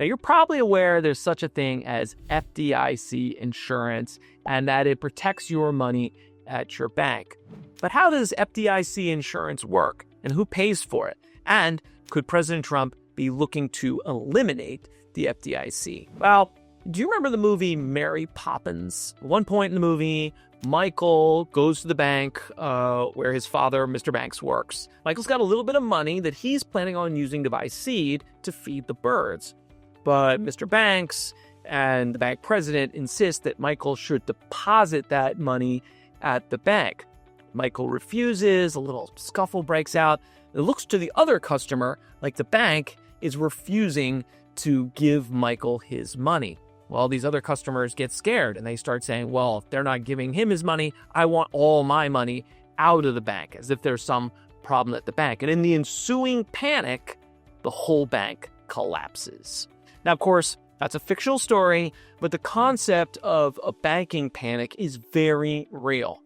Now, you're probably aware there's such a thing as FDIC insurance and that it protects your money at your bank. But how does FDIC insurance work and who pays for it? And could President Trump be looking to eliminate the FDIC? Well, do you remember the movie Mary Poppins? At one point in the movie, Michael goes to the bank where his father, Mr. Banks, works. Michael's got a little bit of money that he's planning on using to buy seed to feed the birds. But Mr. Banks and the bank president insist that Michael should deposit that money at the bank. Michael refuses, a little scuffle breaks out. It looks to the other customer like the bank is refusing to give Michael his money. Well, these other customers get scared and they start saying, well, if they're not giving him his money, I want all my money out of the bank, as if there's some problem at the bank. And in the ensuing panic, the whole bank collapses. Now, of course, that's a fictional story, but the concept of a banking panic is very real.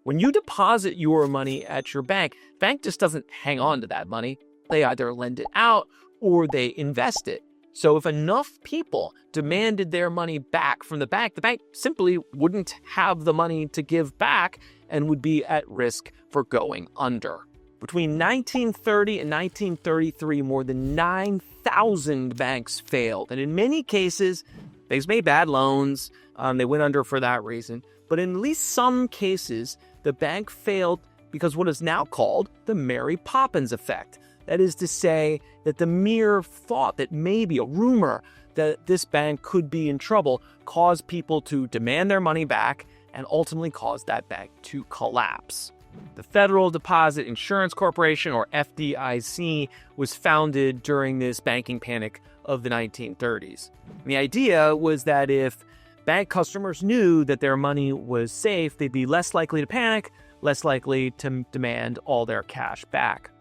When you deposit your money at your bank, the bank just doesn't hang on to that money. They either lend it out or they invest it. So if enough people demanded their money back from the bank simply wouldn't have the money to give back and would be at risk for going under. Between 1930 and 1933, more than 9,000 banks failed. And in many cases, banks made bad loans. They went under for that reason. But in at least some cases, the bank failed because what is now called the Mary Poppins effect. That is to say that the mere thought that maybe a rumor that this bank could be in trouble caused people to demand their money back and ultimately caused that bank to collapse. The Federal Deposit Insurance Corporation, or FDIC, was founded during this banking panic of the 1930s. And the idea was that if bank customers knew that their money was safe, they'd be less likely to panic, less likely to demand all their cash back.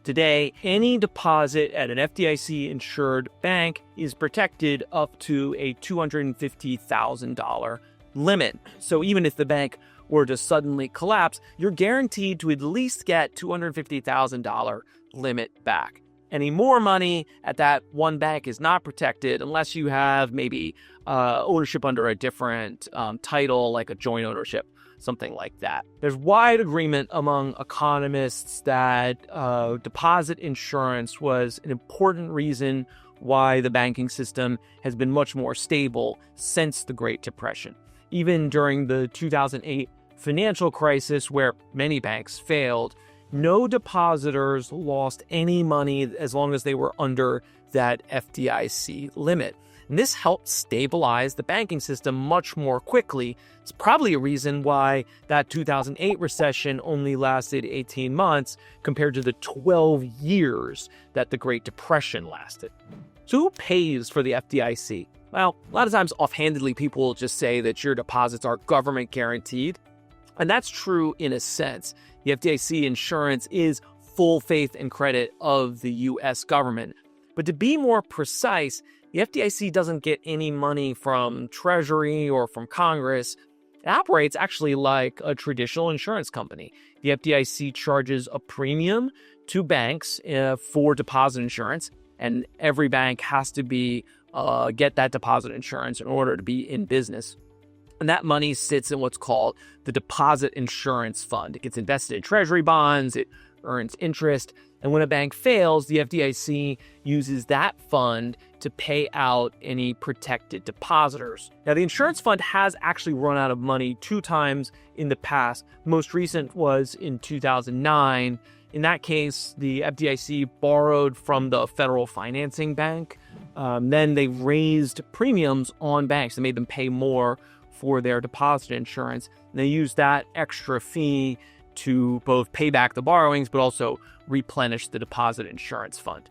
Today, any deposit at an FDIC-insured bank is protected up to a $250,000 limit. So even if the bank were to suddenly collapse, you're guaranteed to at least get $250,000 limit back. Any more money at that one bank is not protected unless you have maybe ownership under a different title, like a joint ownership, something like that. There's wide agreement among economists that deposit insurance was an important reason why the banking system has been much more stable since the Great Depression. Even during the 2008 financial crisis, where many banks failed, no depositors lost any money as long as they were under that FDIC limit. And this helped stabilize the banking system much more quickly. It's probably a reason why that 2008 recession only lasted 18 months compared to the 12 years that the Great Depression lasted. So who pays for the FDIC? Well, a lot of times offhandedly, people will just say that your deposits are government guaranteed. And that's true in a sense. The FDIC insurance is full faith and credit of the U.S. government. But to be more precise, the FDIC doesn't get any money from Treasury or from Congress. It operates actually like a traditional insurance company. The FDIC charges a premium to banks for deposit insurance, and every bank has to get that deposit insurance in order to be in business. And that money sits in what's called the Deposit Insurance Fund. It gets invested in Treasury bonds, it earns interest, and when a bank fails, the FDIC uses that fund to pay out any protected depositors. Now, the insurance fund has actually run out of money 2 times in the past. Most recent was in 2009. In that case, the FDIC borrowed from the Federal Financing Bank. Then they raised premiums on banks and made them pay more for their deposit insurance. And they used that extra fee to both pay back the borrowings, but also replenish the deposit insurance fund.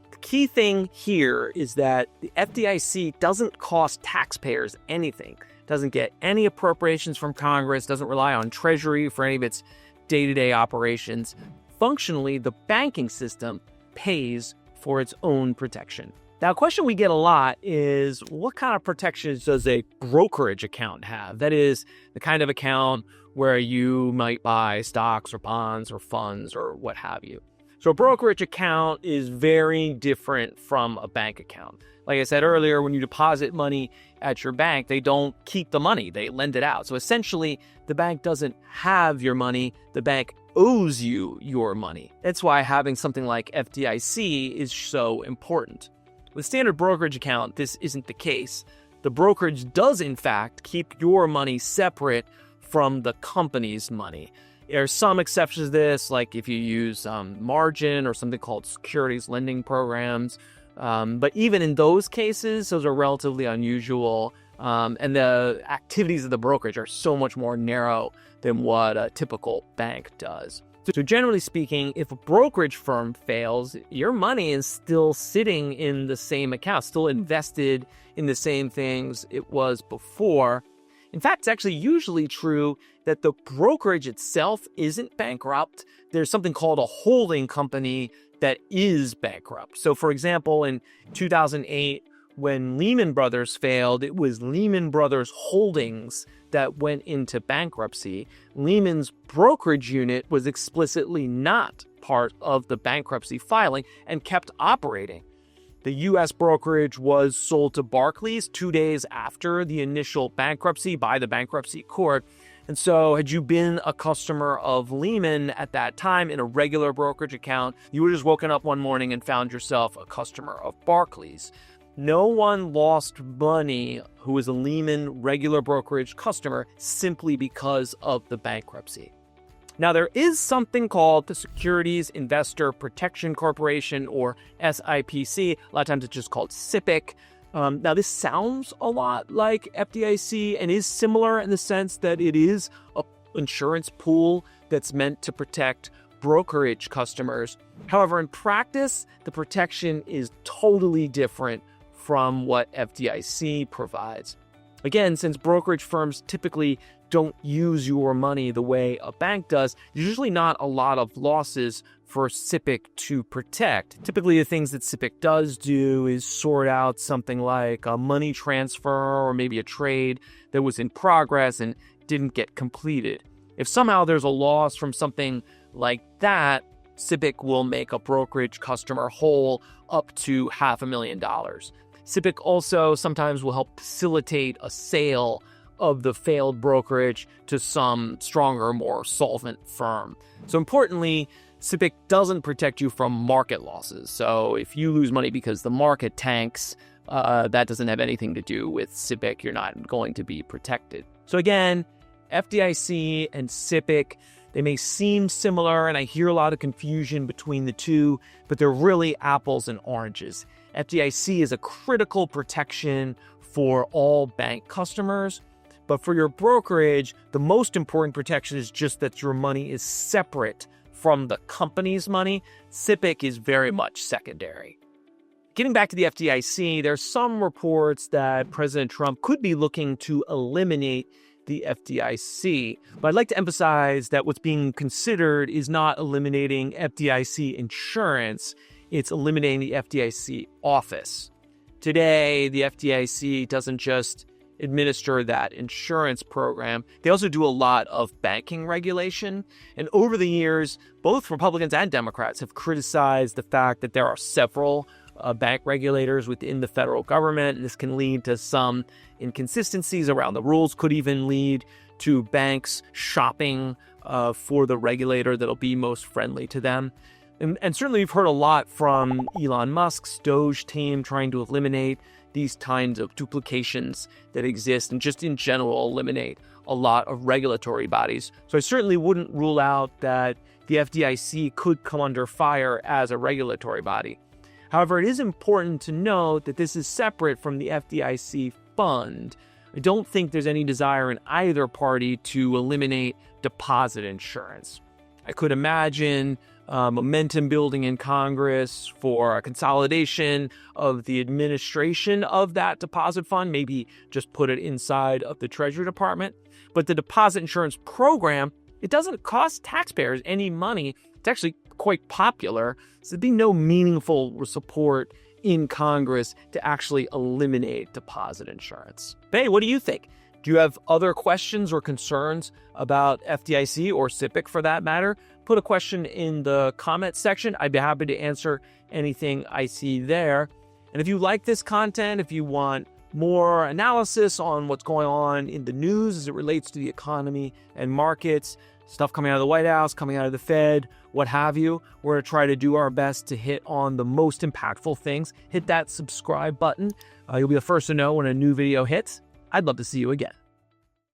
The key thing here is that the FDIC doesn't cost taxpayers anything. It doesn't get any appropriations from Congress, doesn't rely on Treasury for any of its day-to-day operations. Functionally, the banking system pays for its own protection. Now, a question we get a lot is, what kind of protections does a brokerage account have? That is, the kind of account where you might buy stocks or bonds or funds or what have you. So a brokerage account is very different from a bank account. Like I said earlier, when you deposit money at your bank, they don't keep the money, they lend it out. So essentially, the bank doesn't have your money, the bank owes you your money. That's why having something like FDIC is so important. With standard brokerage account, this isn't the case. The brokerage does, in fact, keep your money separate from the company's money. There are some exceptions to this, like if you use margin or something called securities lending programs. But even in those cases, those are relatively unusual. And the activities of the brokerage are so much more narrow than what a typical bank does. So generally speaking, if a brokerage firm fails, your money is still sitting in the same account, still invested in the same things it was before. In fact, it's actually usually true that the brokerage itself isn't bankrupt. There's something called a holding company that is bankrupt. So for example, in 2008, when Lehman Brothers failed, it was Lehman Brothers Holdings that went into bankruptcy. Lehman's brokerage unit was explicitly not part of the bankruptcy filing and kept operating. The U.S. brokerage was sold to Barclays 2 days after the initial bankruptcy by the bankruptcy court. And so had you been a customer of Lehman at that time in a regular brokerage account, you would have just woken up one morning and found yourself a customer of Barclays. No one lost money who was a Lehman regular brokerage customer simply because of the bankruptcy. Now, there is something called the Securities Investor Protection Corporation, or SIPC. A lot of times it's just called SIPC. Now, this sounds a lot like FDIC and is similar in the sense that it is an insurance pool that's meant to protect brokerage customers. However, in practice, the protection is totally different from what FDIC provides. Again, since brokerage firms typically don't use your money the way a bank does, there's usually not a lot of losses for SIPC to protect. Typically, the things that SIPC does do is sort out something like a money transfer or maybe a trade that was in progress and didn't get completed. If somehow there's a loss from something like that, SIPC will make a brokerage customer whole up to $500,000. SIPC also sometimes will help facilitate a sale of the failed brokerage to some stronger, more solvent firm. So importantly, SIPC doesn't protect you from market losses. So if you lose money because the market tanks, that doesn't have anything to do with SIPC. You're not going to be protected. So again, FDIC and SIPC, they may seem similar, and I hear a lot of confusion between the two, but they're really apples and oranges. FDIC is a critical protection for all bank customers, but for your brokerage, the most important protection is just that your money is separate from the company's money. SIPC is very much secondary. Getting back to the FDIC, there's some reports that President Trump could be looking to eliminate the FDIC. But I'd like to emphasize that what's being considered is not eliminating FDIC insurance, it's eliminating the FDIC office. Today, the FDIC doesn't just administer that insurance program. They also do a lot of banking regulation. And over the years, both Republicans and Democrats have criticized the fact that there are several bank regulators within the federal government. This can lead to some inconsistencies around the rules, could even lead to banks shopping for the regulator that'll be most friendly to them. And certainly we've heard a lot from Elon Musk's Doge team trying to eliminate these kinds of duplications that exist and just in general eliminate a lot of regulatory bodies. So I certainly wouldn't rule out that the FDIC could come under fire as a regulatory body. However, it is important to note that this is separate from the FDIC fund. I don't think there's any desire in either party to eliminate deposit insurance. I could imagine momentum building in Congress for a consolidation of the administration of that deposit fund, maybe just put it inside of the Treasury Department. But the deposit insurance program, it doesn't cost taxpayers any money. It's actually quite popular. So there'd be no meaningful support in Congress to actually eliminate deposit insurance. But hey, what do you think? Do you have other questions or concerns about FDIC or SIPC for that matter? Put a question in the comment section. I'd be happy to answer anything I see there. And if you like this content, if you want more analysis on what's going on in the news as it relates to the economy and markets, stuff coming out of the White House, coming out of the Fed, what have you, we're going to try to do our best to hit on the most impactful things. Hit that subscribe button. You'll be the first to know when a new video hits. I'd love to see you again.